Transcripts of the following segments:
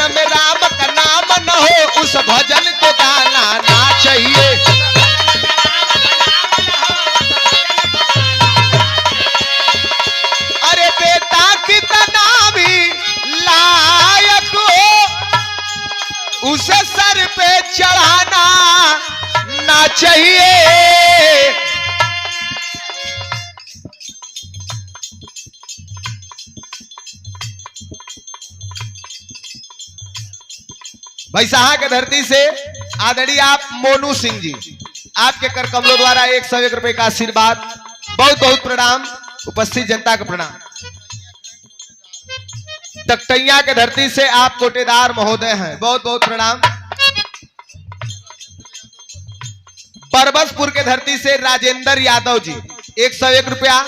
मन में राम का नाम न हो उस भजन को गाना ना चाहिए। अरे बेटा कितना भी लायक हो उसे सर पे चढ़ाना ना चाहिए। भैसाहा के धरती से आदरणीय आप मोनू सिंह जी, आपके कर कमलों द्वारा 101 रुपए का आशीर्वाद। बहुत बहुत प्रणाम, उपस्थित जनता का प्रणाम। टकटैया के धरती से आप कोटेदार महोदय हैं, बहुत बहुत प्रणाम। परबसपुर के धरती से राजेंद्र यादव जी 101 रुपया।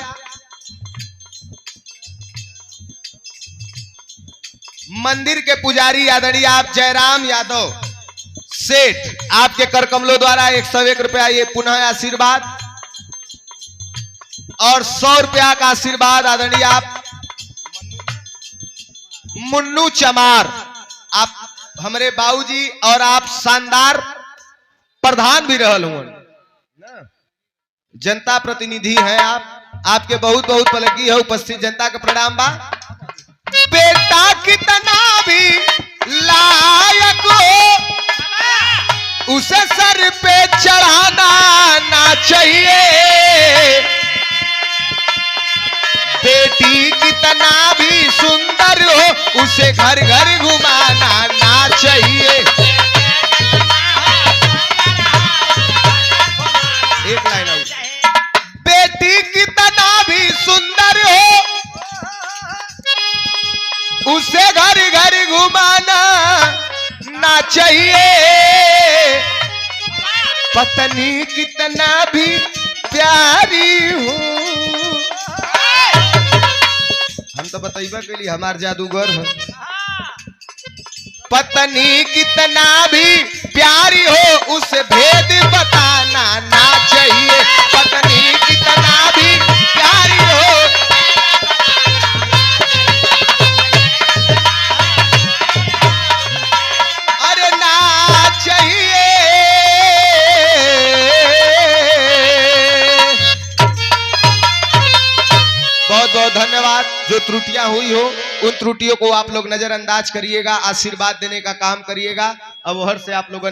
मंदिर के पुजारी आदरणीय आप जयराम यादव सेठ, आपके कर कमलों द्वारा 101 रुपया ये पुनः आशीर्वाद। और 100 रुपया का आशीर्वाद आदरणीय आप मुन्नू चमार, आप हमारे बाबूजी और आप शानदार प्रधान भी रहल हुए, जनता प्रतिनिधि हैं आप, आपके बहुत बहुत पलकी है। उपस्थित जनता का प्रणाम बा। बेटा कितना भी लायक हो उसे सर पे चढ़ाना ना चाहिए। बेटी कितना भी सुंदर हो उसे घर घर घुमाना ना चाहिए। एक लाइन और। बेटी कितना भी सुंदर हो उसे घर घर घुमाना ना चाहिए। पत्नी कितना भी प्यारी हो, हम तो बताइबा के लिए हमार जादूगर है। पत्नी कितना भी प्यारी हो उसे भेद बताना ना चाहिए। पत्नी कितना भी प्यारी हो अरे ना चाहिए। बहुत बहुत धन्यवाद। जो त्रुटियां हुई हो उन त्रुटियों को आप लोग नजरअंदाज करिएगा, आशीर्वाद देने का काम करिएगा। अब हर से आप लोगों ने